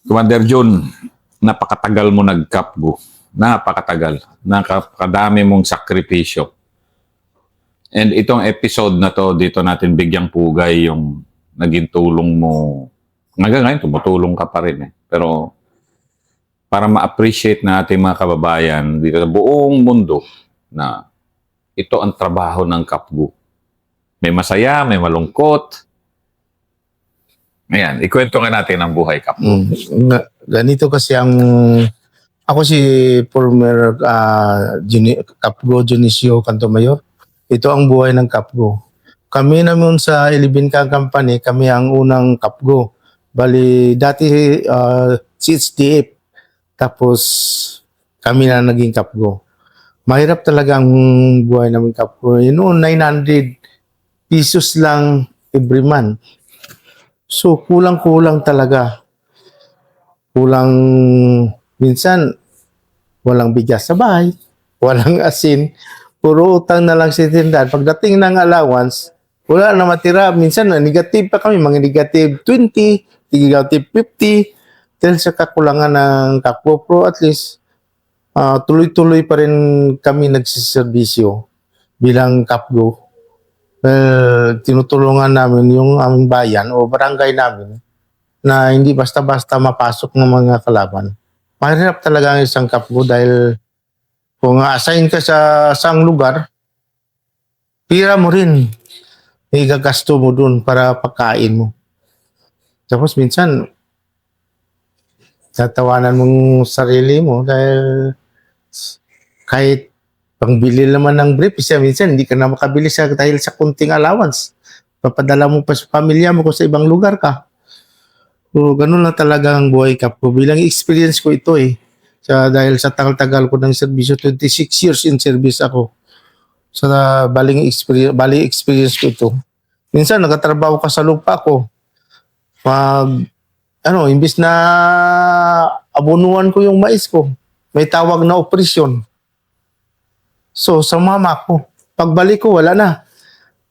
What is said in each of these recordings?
Commander Jun, napakatagal mo nag-Kapgo. Napakatagal. Napakadami mong sakripisyo. And itong episode na to, dito natin bigyang pugay yung naging tulong mo. Hanggang ngayon, tumutulong ka pa rin. Pero para ma-appreciate na ating mga kababayan dito sa buong mundo na ito ang trabaho ng Kapgo. May masaya, may malungkot. Ayan, ikwento nga natin ang buhay Kapgo. Ganito kasi ang ako si former Kapgo Dionisio Cantomayor. Ito ang buhay ng Kapgo. Kami naman sa Ilibinca Company, kami ang unang Kapgo. Bali dati CHDF, tapos kami na naging Kapgo. Mahirap talaga ang buhay namin Kapgo. Noon 900 pesos lang every month. So kulang-kulang talaga. Kulang, minsan walang bigas sa bahay, walang asin, puro utang na lang sa tindahan. Pagdating ng allowance, wala na matira. Minsan negative pa kami, mga negative 20, negative 50, dahil sa kakulangan ng Kapgo. Pero at least tuloy-tuloy pa rin kami nagsiservisyo bilang Kapgo. Tinutulungan namin yung aming bayan o barangay namin na hindi basta-basta mapasok ng mga kalaban. Mahirap talaga ang isang Kapgo dahil kung assign ka sa isang lugar, pira mo rin. May gagasto mo dun para pagkain mo. Tapos minsan, tatawanan mong sarili mo dahil kahit pangbili naman ng brief, minsan hindi ka na makabili dahil sa kunting allowance. Papadala mo pa sa pamilya mo kung sa ibang lugar ka. So, ganun lang talaga ang buhay Kapgo. Bilang experience ko ito dahil sa tagal-tagal ko ng serbisyo, 26 years in service ako. Sa bali experience ko ito. Minsan nagtatrabaho ka sa lupa ko. Imbis na abunuan ko yung mais ko, may tawag na operasyon. So, sa mama ko, pagbalik ko, wala na.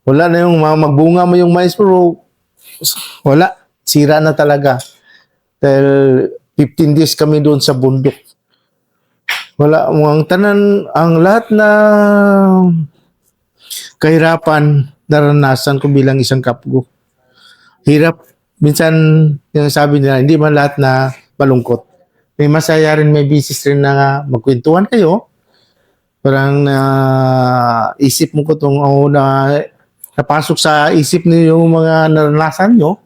Wala na yung magbunga mo yung mais, pero wala. Sira na talaga. Dahil 15 days kami doon sa bundok. Wala. Ang lahat na kahirapan naranasan ko bilang isang Kapgo. Hirap. Minsan, yung sabi nila, hindi man lahat na malungkot. May masaya rin, may business rin na magkwentuhan kayo. Parang isip mo ko napasok sa isip niyo yung mga naranasan nyo.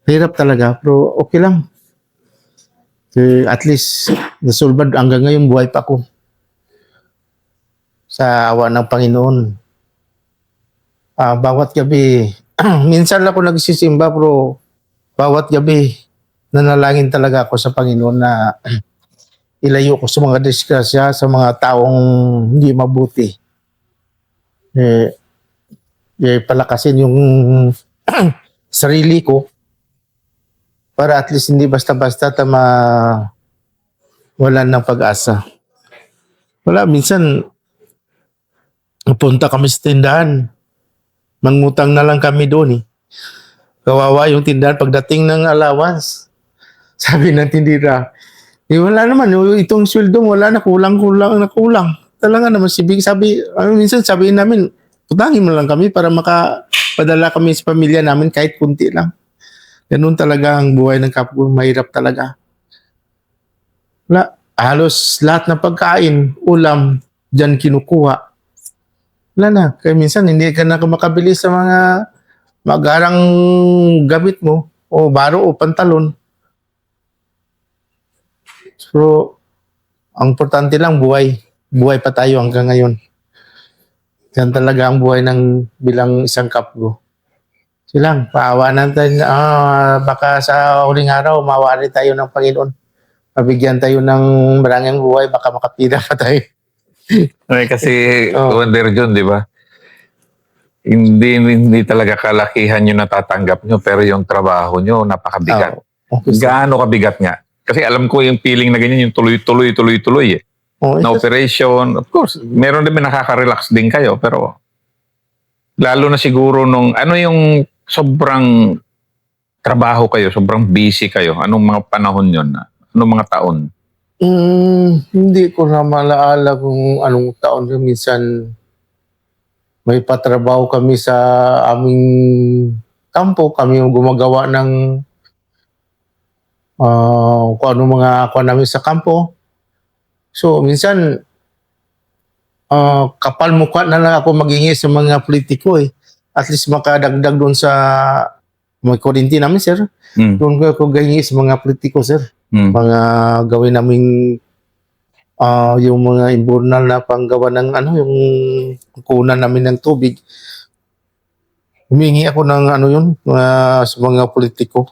Hirap talaga, pero okay lang. At least, nasulbad hanggang ngayon, buhay pa ako. Sa awa ng Panginoon. Bawat gabi, minsan lang ako nagsisimba, pero bawat gabi, nanalangin talaga ako sa Panginoon na ilayo ko sa mga disgrasya, sa mga taong hindi mabuti. Palakasin yung sarili ko para at least hindi basta-basta wala ng pag-asa. Wala, minsan punta kami sa tindahan. Mangutang na lang kami doon Kawawa yung tindahan pagdating ng allowance. Sabi ng tindira, wala naman, itong sweldo wala na, kulang. Talaga naman, minsan sabihin namin, utangin mo lang kami para makapadala kami sa pamilya namin kahit kunti lang. Ganun talaga ang buhay ng Kapgo, mahirap talaga. Halos lahat ng pagkain, ulam, dyan kinukuha. Wala na, kaya minsan hindi ka na makabili sa mga magarang gamit mo, o baro o pantalon. So, ang importante lang buhay pa tayo hanggang ngayon. Yan talaga ang buhay bilang isang Kapgo. Silang, paawa natin, baka sa huling araw, mawari tayo ng Panginoon. Mabigyan tayo ng maraming buhay, baka makapira pa tayo. Kasi, Commander Jun, di ba? Hindi talaga kalakihan yung natatanggap nyo, pero yung trabaho nyo, napakabigat. Gaano kabigat nga? Kasi alam ko yung feeling na ganyan, yung tuloy-tuloy na operation. Of course, meron din nakaka-relax din kayo, pero lalo na siguro yung sobrang trabaho kayo, sobrang busy kayo. Anong mga panahon yon? Anong mga taon? Hindi ko na malaala kung anong taon. Minsan may patrabaho kami sa aming kampo. Kami yung gumagawa ng kung ano mga ako namin sa kampo. So minsan kapal mukha na lang ako maghingi sa mga politiko eh. At least makadagdag doon sa may kurinti namin, sir. Doon ko ako gahingi sa mga politiko, sir. Mga gawin naming yung mga imburnal na panggawa ng yung kunan namin ng tubig. Humingi ako ng sa mga politiko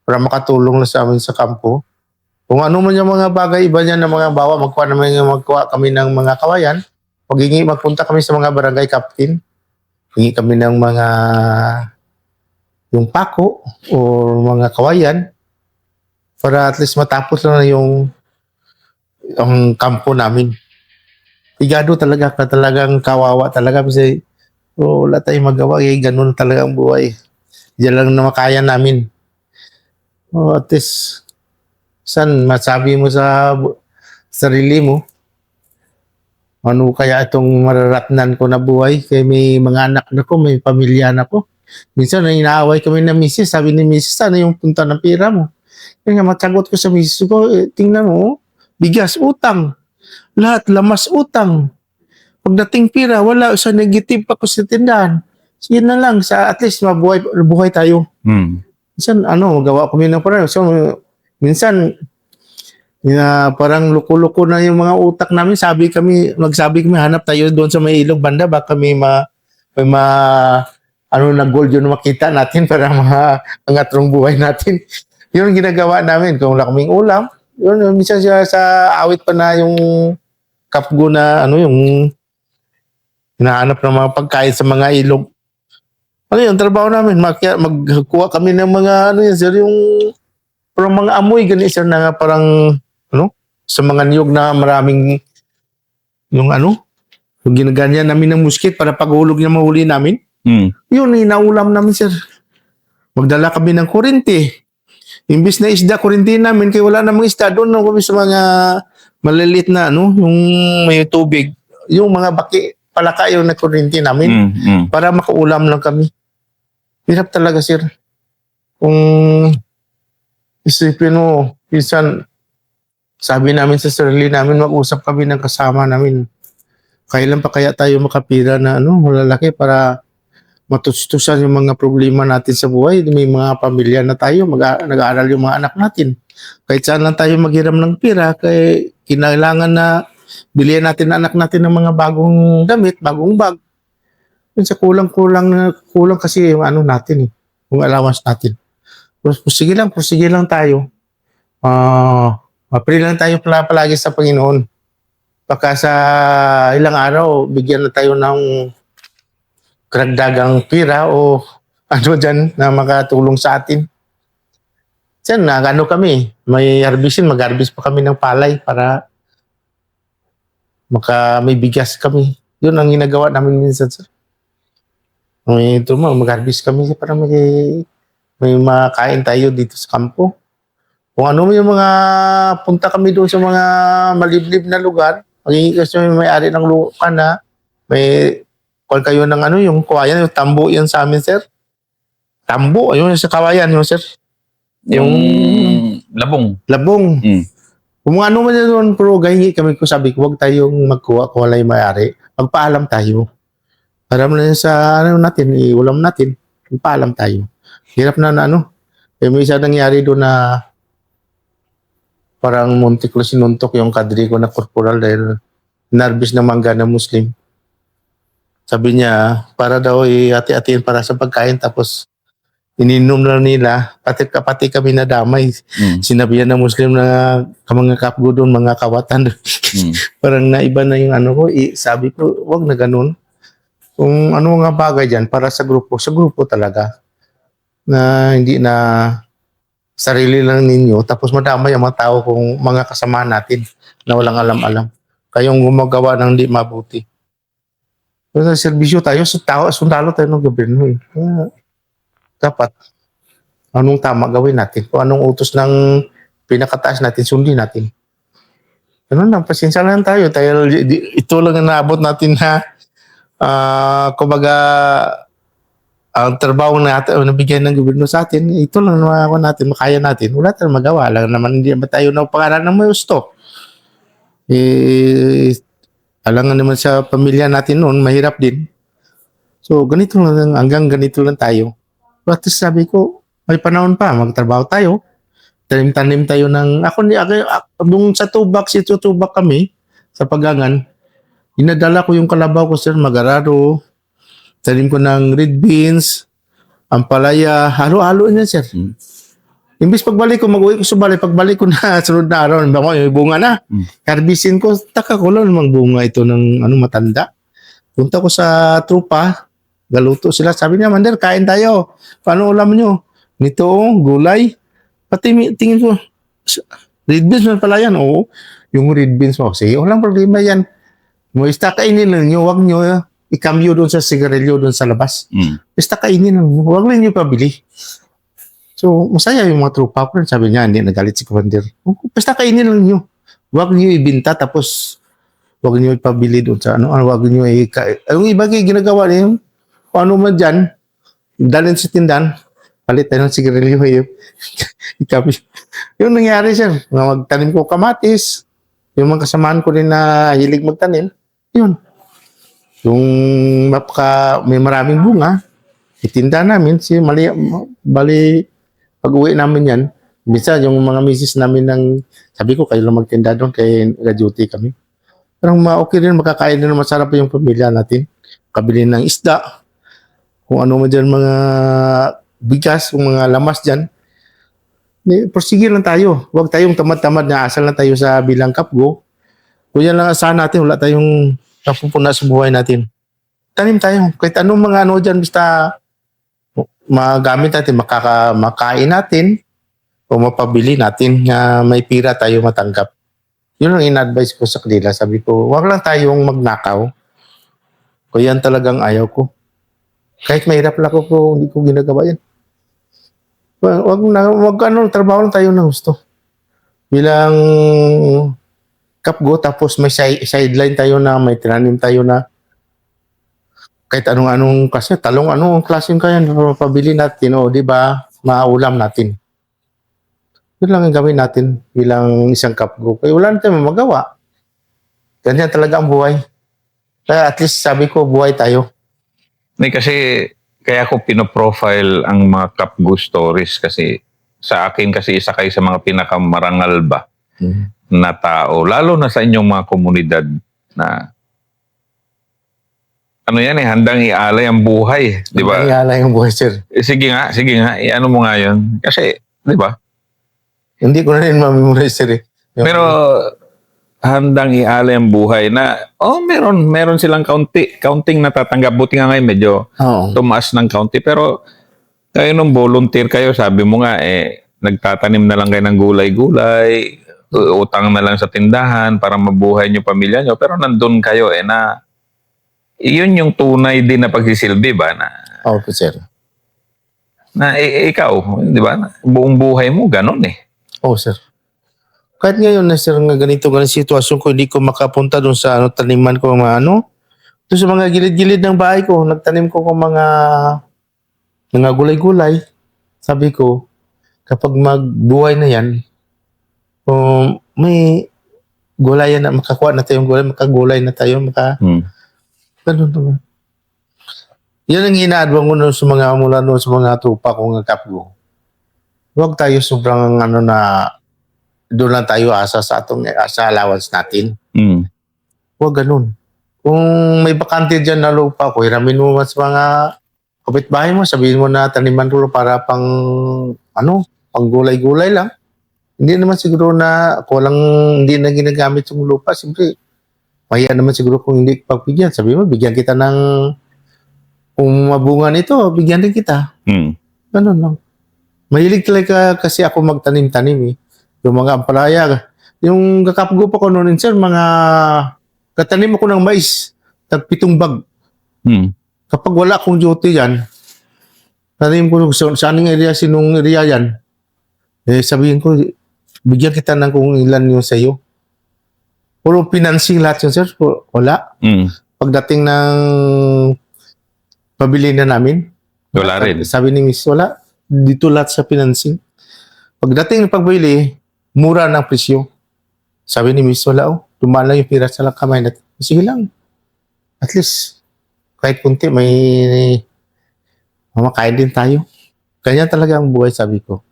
para makatulong na sa amin sa kampo. Kung ano man yung mga bagay iba niyan ng mga bawa, magkuha kami ng mga kawayan. Magpunta kami sa mga barangay captain. Hingi kami ng mga yung pako o mga kawayan para at least matapos na yung ang kampo namin. Igado talagang kawawa talaga kasi wala tayong magawa, ganun talaga ang buhay. Diyan lang na makaya namin. At least san masabi mo sa sarili mo ano kaya itong mararatnan ko na buhay kay may mga anak na ko, may pamilya na ko. Minsan inaaway kami na misis, sabi ni misis, ano yung punta ng pera mo? Kaya nga matsagot ko sa misis ko, tingnan mo, bigas, utang. Lahat, lamas, utang. Pagdating pira, wala. Sa negative pa ko sa tindahan. Sige na lang, at least mabuhay tayo. Minsan, magawa kami ng parang. So, minsan, parang luko-luko na yung mga utak namin. Magsabi kami, hanap tayo doon sa may ilog banda. Baka may na gold yun makita natin para angatrong buhay natin. Yun ang ginagawa namin. Kung wala kaming ulam, yun, minsan sa awit pa na yung kapgo na yung hinahanap ng mga pagkain sa mga ilog. Yung trabaho namin, magkuha kami ng mga sir, yung parang mga amoy ganun sir na parang sa mga niyog na maraming yung ginaganyan namin ng muskit para paghulog niya mahuli namin. Yun, inaulam namin sir. Magdala kami ng kurente. Imbis na isda, kurinti namin, kaya wala namang isda. Doon na kami sa mga malilit na, yung may tubig. Yung mga baki, palaka yung na kurinti namin. Para makaulam lang kami. Hirap talaga, sir. Kung isipin mo, minsan, sabi namin sa sarili namin, mag-usap kami ng kasama namin. Kailan pa kaya tayo makapira na, malalaki para matustusan yung mga problema natin sa buhay. May mga pamilya na tayo, nag-aaral yung mga anak natin. Kahit saan lang tayo maghiram ng pira, kaya kinailangan na bilihan natin ang anak natin ng mga bagong damit, bagong bag. Yun sa kulang kasi yung natin yung allowance natin. Sige lang tayo. Mapili lang tayo palagi sa Panginoon. Baka sa ilang araw, bigyan na tayo ng karagdagang pira o dyan na makatulong sa atin. Diyan, kami, may mag-harvest pa kami ng palay para may bigas kami. Yun ang ginagawa namin minsan, sir. Mag-harvest kami para may makain tayo dito sa kampo. Kung ano yung mga punta kami doon sa mga maliblib na lugar, magiging kasi may-ari ng lupa na may kung kayo ng yung kawayan, yung tambo yun sa amin, sir. Tambo, ayun sa kawayan yun, sir. Yung labong. Labong. Kung ano man yun doon, pero gahingi kami ko, sabi ko, huwag tayong magkuha kung wala yung may-ari. Magpaalam tayo. Alam na yun sa natin, ulam natin. Magpaalam tayo. Hirap na may isa nangyari doon na parang muntik ko sinuntok yung kadri ko na korporal dahil narbis ng mangga na Muslim. Sabi niya, para daw hati-hatiin para sa pagkain tapos ininom na nila, pati kami na damay. Sinabihan ng Muslim na mga kapgo doon, mga kawatan. Parang naiba na yung sabi ko, wag na ganun. Kung ano nga bagay dyan, para sa grupo talaga. Na hindi na sarili lang ninyo, tapos madamay ang mga tao kung mga kasama natin na walang alam-alam. Kayong gumagawa ng hindi mabuti. Sa serbisyo tayo, sundalo tayo ng gobyerno. Kaya, dapat, Anong tama gawin natin? Kung anong utos ng pinakataas natin, sundin natin. Ganun lang, pasensya lang tayo. Ito lang ang naabot natin na kumbaga ang trabaho na nabigyan ng gobyerno sa atin, ito lang makaya natin. Wala tayong magawa. Lang naman hindi naman tayo na pangalan ng may gusto. Alangan naman sa pamilya natin noon, mahirap din. So, ganito lang, hanggang ganito lang tayo. But sabi ko, may panahon pa, magtrabaho tayo. Tanim-tanim tayo ng, nung sa tubak kami, sa Pagangan, inadala ko yung kalabaw ko, sir, mag-araro. Tanim ko ng red beans, ampalaya, halo-halo niya, sir. Imbis pagbalik ko, mag-uwi ko sa balay, pagbalik ko na, sunod na araw, may bunga na. Harbisin ko, taka ko lang namang bunga ito ng matanda. Punta ko sa trupa, galuto sila. Sabi niya, Mander, kain tayo. Paano ulam nyo? Nito, gulay. Pati tingin ko, red beans man pala yan. Oo, yung red beans mo. Sige, walang problema yan. Basta kainin lang nyo, huwag nyo ikamyo doon sa sigarilyo doon sa labas. Basta kainin lang nyo, huwag lang nyo pabili. So, masaya yung mga trupa ko. Sabi niya, hindi nagalit si Commander. Basta kainin lang nyo. Huwag nyo ibinta, tapos huwag nyo ipabili doon sa huwag nyo yung iba ginagawa niyo, kung ano man dyan, dalhin sa tindahan, palit tayo ng sigarilyo. Yung nangyari, sir, magtanim ko kamatis, yung mga kasamaan ko rin na hilig magtanim, yun. Yung may maraming bunga, itinda namin, bali, pag-uwi namin yan, minsan yung mga misis namin sabi ko, kayo lang magtinda doon, kaya nag-duty kami. Pero okay rin, makakain din, masarap yung pamilya natin. Kabili ng isda, kung ano man dyan, mga bigas, kung mga lamas dyan. Prosigir lang tayo. Huwag tayong tamad-tamad na asal na tayo sa bilang kapgo. Kung yan lang asahan natin, wala tayong napupuna sa buhay natin. Tanim tayo. Kahit anong mga dyan, basta magamit natin, makain natin, o mapabili natin na may pira tayo matanggap. Yun ang in-advise ko sa kanila. Sabi ko, huwag lang tayong magnakaw. Kung yan talagang ayaw ko. Kahit mahirap lang ako, hindi ko ginagawa yan. Trabaho lang tayo na gusto. Bilang kapgo, tapos may sideline tayo na, may tinanim tayo na kahit anong kasi, anong klaseng kaya pabili natin, di ba, maulam natin. Yun lang ang gawin natin bilang isang kapgo. Kaya wala na tayo magawa. Ganyan talaga ang buhay. Kaya at least sabi ko, buhay tayo. Kasi kaya ko pinoprofile ang mga Kapgo stories kasi sa akin kasi isa kayo sa mga pinakamarangal ba na tao, lalo na sa inyong mga komunidad na handang ialay ang buhay, di ba? Handang ialay ang buhay, sir. Sige nga, ano mo nga yun? Kasi, di ba? Hindi ko na rin ma-memorize, sir. Pero handang ialay ang buhay na, meron silang counting natatanggap. Buti nga ngayon medyo tumaas ng county. Pero kayo nung volunteer kayo, sabi mo nga, nagtatanim na lang kayo ng gulay-gulay, utang na lang sa tindahan para mabuhay niyo pamilya niyo. Pero nandun kayo na yun yung tunay din na pagsisilbi ba? Okay, sir. Na ikaw, di ba? Buong buhay mo, ganun Sir. Kahit ngayon na sir, ganito sitwasyon ko, hindi ko makapunta doon sa taniman ko, doon sa mga gilid-gilid ng bahay ko, nagtanim ko ng mga gulay-gulay. Sabi ko, kapag magbuhay na yan, may gulayan na, makakuha na tayong gulay, makagulay na tayo, ganun. Yan ang inaadwang ko sa mga mula noon sa mga trupa ko ng kapgo. Huwag tayo sobrang doon lang tayo asa sa allowance natin. Huwag ganun. Kung may bakante dyan na lupa ko, hiramin mo mas mga kapitbahay mo, sabihin mo na taniman ko para pang gulay-gulay lang. Hindi naman siguro na hindi na ginagamit yung lupa. Siyempre, mahiya naman siguro kung hindi pagbigyan. Sabi mo, bigyan kita kung mabunga nito, bigyan din kita. Ganun lang. Mahilig talaga kasi ako magtanim-tanim Yung mga ampalaya. Yung kakapgo pa ko noon, sir, katanim ako ng mais. 7 bag. Kapag wala akong duty yan, Sabihin ko, saan yung area, sinong area yan? Sabihin ko, bigyan kita ng kung ilan yung sa'yo. Puro financing lahat yun, sir. Wala. Mm. Pagdating ng pabili na namin, Wala rin. sabi ni Miss, wala. Dito lahat sa financing. Pagdating ng pagbili, mura ng presyo. Sabi ni Miss, wala Dumaan lang yung pira sa lang kamay natin. Sige lang. At least, kahit kunti, may mamakain din tayo. Kanya talaga ang buhay, sabi ko.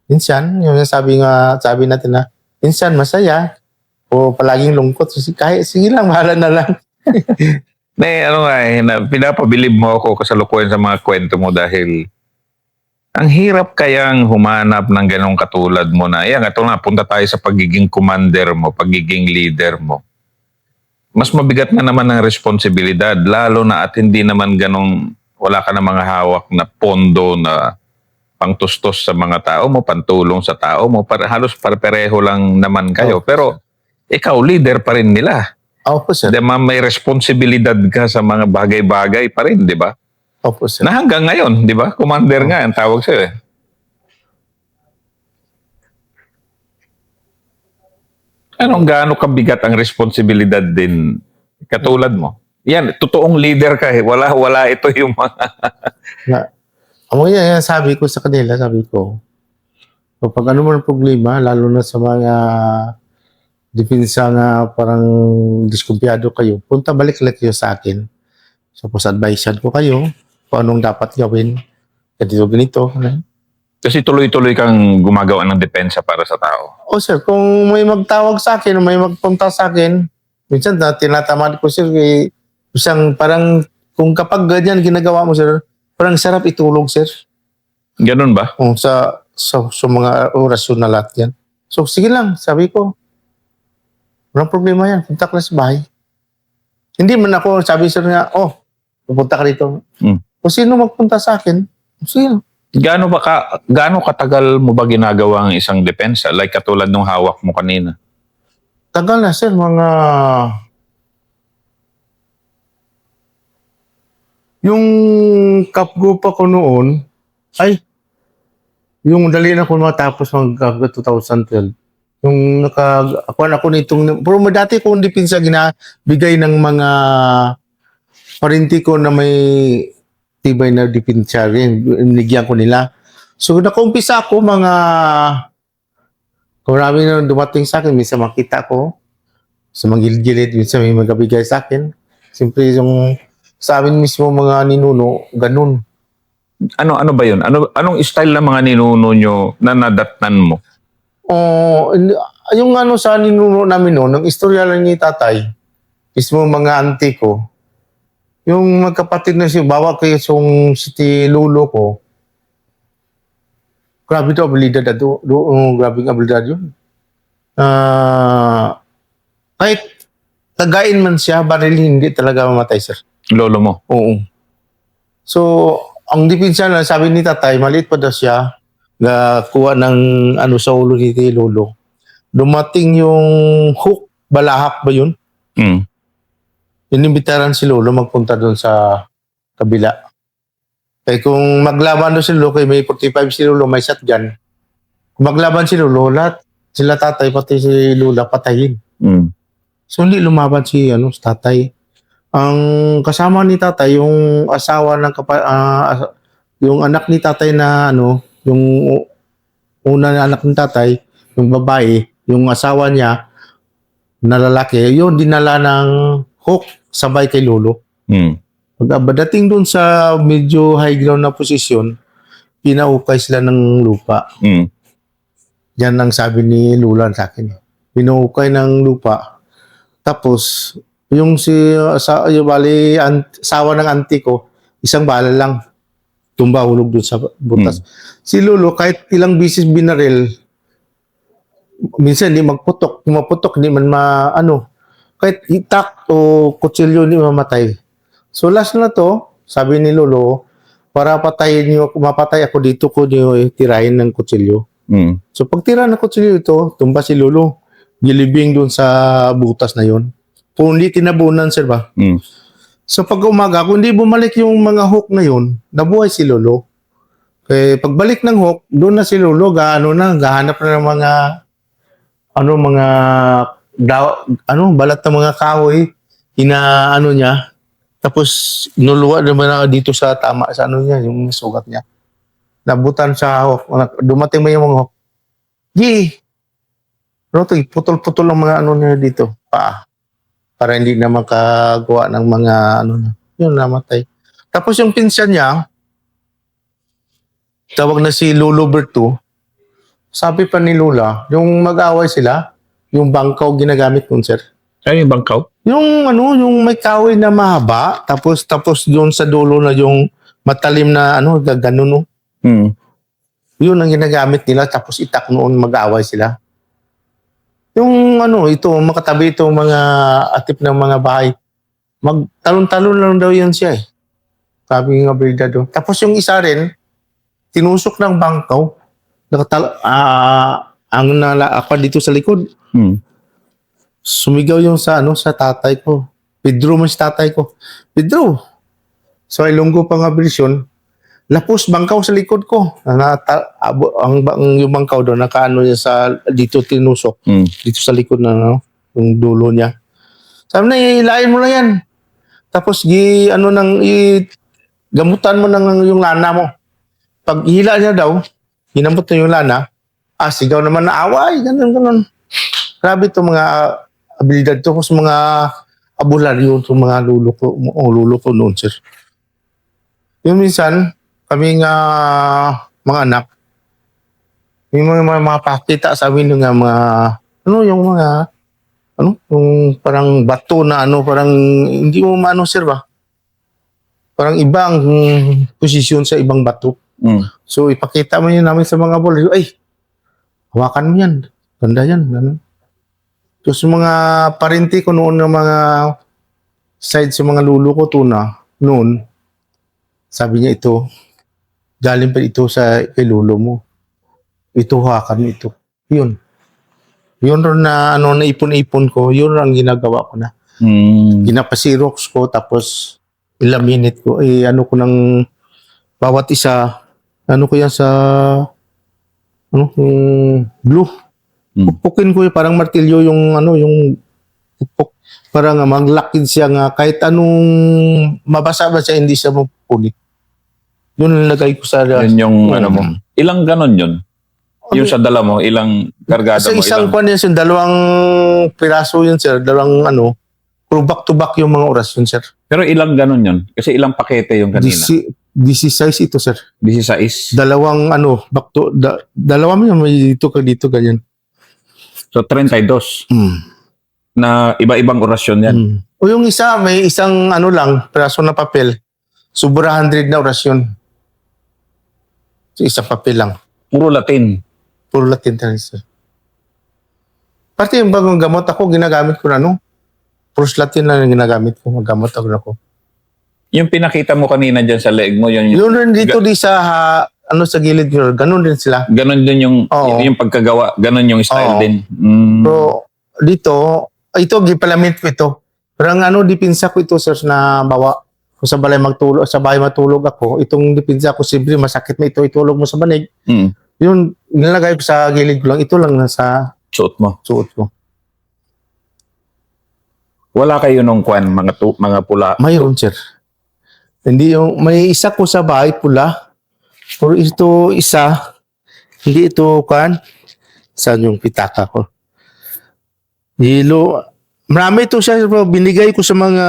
Minsan, yung sabi natin na, minsan masaya, o palaging lungkot. Sige lang, mahala na lang. Pinapabilib mo ako kasalukuyan sa mga kwento mo dahil ang hirap kayang humanap ng ganong katulad mo na, ito na, punta tayo sa pagiging commander mo, pagiging leader mo. Mas mabigat na naman ang responsibilidad, lalo na at hindi naman ganong, wala ka na mga hawak na pondo na pangtustos sa mga tao mo, pantulong sa tao mo, halos pareho lang naman kayo. Pero ikaw, leader pa rin nila. Opo, sir. May responsibilidad ka sa mga bagay-bagay pa rin, di ba? Opo, sir. Na hanggang ngayon, di ba? Commander nga ang tawag sa'yo eh. Gaano kabigat ang responsibilidad din katulad mo? Yan, totoong leader ka eh. Wala ito yung mga... yan, sabi ko sa kanila, kapag ano man problema, lalo na sa mga depensa na parang diskumpiyado kayo, balik kayo sa akin. Suppose advisean ko kayo kung anong dapat gawin. Ganito. Kasi tuloy-tuloy kang gumagawa ng depensa para sa tao. Sir, kung may magtawag sa akin, may magpunta sa akin, minsan tinatamad ko, sir, isang parang, kung kapag ganyan ginagawa mo, sir, parang sarap itulog, sir. Ganun ba? Sa mga orasyon na lahat yan. So, sige lang, sabi ko. Walang problema yan. Punta ka na sa bahay. Hindi man ako, sabi sir nga, pupunta ka dito. O sino magpunta sa akin? Sino? Gaano katagal mo ba ginagawa ang isang depensa? Like katulad nung hawak mo kanina. Tagal na, sir. Yung kapgo pa ko noon, yung dali na ko matapos mag 2012. Yung nakakuan ako nitong, pero dati kong depensa ginabigay ng mga parinti ko na may tibay na depensa rin. Binigyan ko nila. So nakumpisa ako marami na dumating sa akin. Minsan makita ko sa mga gilid-gilid, minsan may magabigay sa akin. Siyempre yung sa amin mismo mga ninuno, ganun. Ano ba yun? Anong style ng mga ninuno nyo na nadatnan mo? Yung sa ninuno namin noon, ang istorya lang ni tatay, mismo mga auntie ko, yung magkapatid na siya, bawa kayo si lolo ko, grabe daw, abilidad grabe ang abilidad yun. Kahit tagain man siya, baril hindi talaga mamatay, sir. Lolo mo? Oo. So, ang depensa na sabi ni tatay, maliit pa daw siya, kuha ng sa ulo ni lolo. Dumating yung hook, balahak ba yun? Inimbitaran si lolo magpunta doon sa kabila. Kung maglaban doon si lolo, may 45 si lolo, may shotgun. Kung maglaban si lolo, lahat, sila tatay, pati si lola, patayin. So, hindi lumaban si tatay. Ang kasama ni tatay, yung asawa ng yung anak ni tatay na yung una na anak ni tatay, yung babae, yung asawa niya na lalaki, yun dinala ng hook sabay kay lolo. Pagdating dun sa medyo high ground na posisyon, pinaukay sila ng lupa. Yan ang sabi ni Lula sa akin. Pinaukay ng lupa. Tapos, yung asawa ng auntie ko, isang bala lang. Tumba, hulog doon sa butas. Si Lolo, kahit ilang bisis binaril, minsan hindi magputok. Kung maputok, hindi man kahit itak o kutsilyo, hindi mamatay. So last na to, sabi ni Lolo, para mapatay ako dito ko niyo tirahin ng kutsilyo. So pag tira ng kutsilyo ito, tumba si Lolo. Gilibing doon sa butas na yon. Kung hindi tinabunan, sir ba? So pag umaga, kung hindi bumalik yung mga hook na yun, nabuhay si Lolo. Kaya pagbalik ng hook, doon na si Lolo, gahanap na ng mga balat ng mga kahoy, niya, tapos nuluwa naman ako dito sa tama, sa niya, yung sugat niya. Nabutan sa hook, dumating mo yung mga hook. Rotoy, putol-putol ang mga niya dito, paa. Para hindi na makagawa ng mga yun, namatay. Tapos yung pinsan niya, tawag na si Lolo Berto, sabi pa ni Lola, yung mag-away sila, yung bangkaw ginagamit nun, sir. Ay, yung bangkaw? Yung yung may kahoy na mahaba, tapos doon sa dulo na yung matalim na ganun, no? Hmm. Yun ang ginagamit nila, tapos itak noon mag-away sila. Yung makatabi ito mga atip ng mga bahay. Magtalon-talon lang daw yan siya eh. Sabi nga Berda doon. Tapos yung isa rin, tinusok ng bangkaw. Ang nalaakad dito sa likod. Hmm. Sumigaw yung sa tatay ko. Pedro mas tatay ko. Pedro. So ilunggo pa nga version. Lapos bangkaw sa likod ko. Yung bangkaw doon, niya dito tinusok. Hmm. Dito sa likod na, yung dulo niya. Sabi na, ilain mo lang yan. Tapos, gamutan mo ng yung lana mo. Pag hila niya daw, hinamot na yung lana, sigaw naman na away, ganun. Grabe ito mga abilidad to. Tapos mga abularyo ito mga lulo ko noon, sir. Yung minsan, kami nga mga anak, yung mga pakita sa amin yung yung parang bato na parang hindi mo sir ba? Parang ibang posisyon sa ibang bato. Hmm. So ipakita mo yun namin sa mga bola, ay, hawakan mo yan, ganda yan. Ganun. Tapos mga parente ko noon ng mga side sa mga lulo ko noon, sabi niya ito, galing pa ito kay lulo mo. Ito hawakan mo ito. Yun rin na naipon-ipon ko, yun ang ginagawa ko na. Hmm. Ginapasirox ko, tapos ilang minute ko, ko ng bawat isa, ko yan sa, yung glue. Pupukin ko parang martilyo yung pupuk. Para nga maglakid siya nga, kahit anong mabasa ba siya, hindi siya mapupunit. Yun ang lagay ko sa... Yun yung mo. Ilang ganon yun? Yung sa dala mo, ilang kargada sa mo? isang kwan yun, dalawang piraso yun, sir. Dalawang puro back-to-back yung mga oras yun, sir. Pero ilang ganon yun? Kasi ilang pakete yung kanina? 16 ito, sir. 16? Dalawang dalawang yun, may dito ganyan. So 32? Na iba-ibang orasyon yan? O yung isa, may isang lang, piraso na papel. Sobra 100 na orasyon. So, isang papel lang. Puro Latin? Puro Latin talaga, sir. Pati yung bagong gamot ako, ginagamit ko na, Puro Latin lang yung ginagamit ko. Gamot ako. Yung pinakita mo kanina dyan sa leeg mo, yun rin dito sa sa gilid ko, ganun din sila. Ganon din yung pagkagawa, ganon yung style din. So, dito, ito, gipalamit ko ito. Parang dipinsa ko ito, sir, na bawa. Kung sa bahay matulog ako, itong dipinsa ko, simple, masakit na ito, itulog mo sa banig. Yun, nilagay ko sa gilid ko lang, ito lang nasa suot ko. Wala kayo nung mga pula? Mayroon, sir. Hindi may isa ko sa bahay pula. Pero ito isa, hindi ito saan yung pitaka ko. Marami ito siya, binigay ko sa mga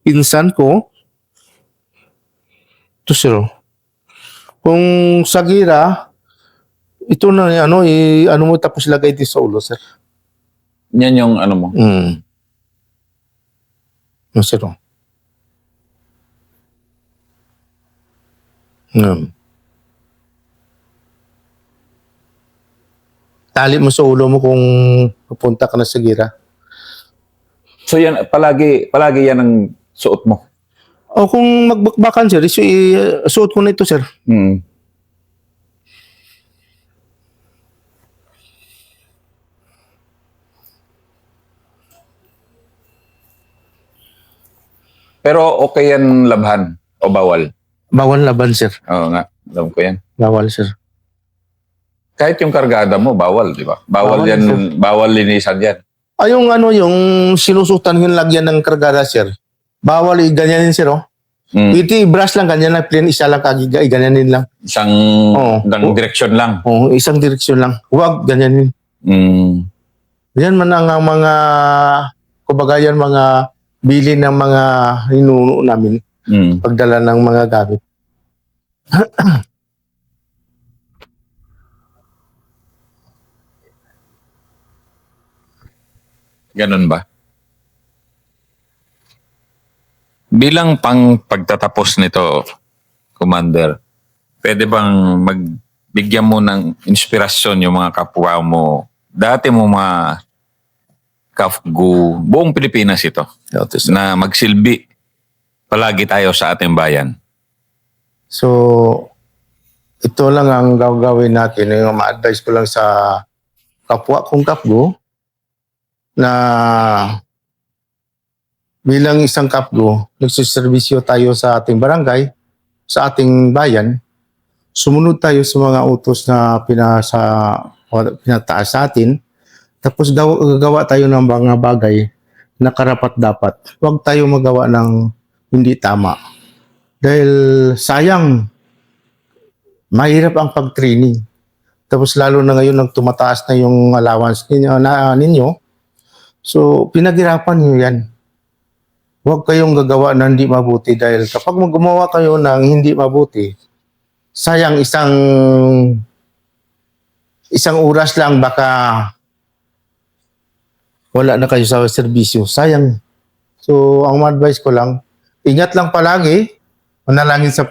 pinsan ko. Ito, sir. Kung sa gira, ito na, mo tapos lagay dito sa ulo, sir. Yan yung mo? Sir. Tali mo sa ulo mo kung pupunta ka na sa gira. So yan, palagi yan ang suot mo? O kung magbakbakan, sir, suot ko na ito, sir. Pero okay yan labhan o bawal? Bawal laban, sir. Oo nga. Alam ko yan. Bawal, sir. Kahit yung kargada mo, bawal, di ba? Bawal Bawal, yan, bawal linisan yan. Yung yung sinusutan yung lagyan ng kargada, sir. Bawal ganyanin, sir, oh. Ito, brush lang, ganyan lang, plain, isa lang, ganyanin lang. Isang Oo. direksyon lang. Oh, isang direksyon lang. Huwag, ganyanin. Yan man ang mga, kumbaga yan, mga bili ng mga hinuno namin, pagdala ng mga gamit. Ganun ba? Bilang pagtatapos nito, Commander, pwede bang magbigyan mo ng inspirasyon yung mga kapwa mo? Dati mo mga KAFGU, buong Pilipinas ito, na magsilbi palagi tayo sa ating bayan. So, ito lang ang gagawin natin. Yung ma-advise ko lang sa kapwa kong KAFGU na bilang isang KAFGU, nagsiservisyo tayo sa ating barangay, sa ating bayan, sumunod tayo sa mga utos na pinataas sa atin, tapos gagawa tayo ng mga bagay na karapat-dapat. Huwag tayo magawa ng hindi tama. Dahil sayang, mahirap ang pag-training. Tapos lalo na ngayon nang tumataas na yung allowance ninyo, so pinaghirapan nyo yan. Huwag kayong gagawa ng hindi mabuti dahil kapag gumawa kayo ng hindi mabuti, sayang isang oras lang baka wala na kayo sa serbisyo. Sayang. So, ang advice ko lang, ingat lang palagi, manalangin sa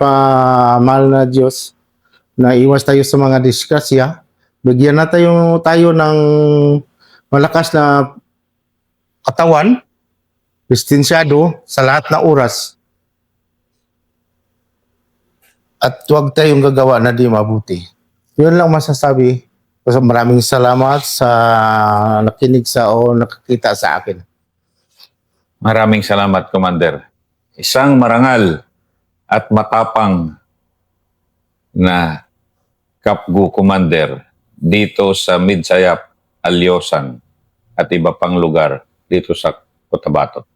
mahal na Diyos, na iwas tayo sa mga disgrasya. Bigyan na tayo ng malakas na katawan, distensyado sa lahat na oras. At huwag tayong gagawa na di mabuti. Yun lang masasabi. So, maraming salamat sa nakinig o nakakita sa akin. Maraming salamat, Commander. Isang marangal at matapang na KAFGU Commander dito sa Midsayap, Alyosan at iba pang lugar dito sa Cotabato.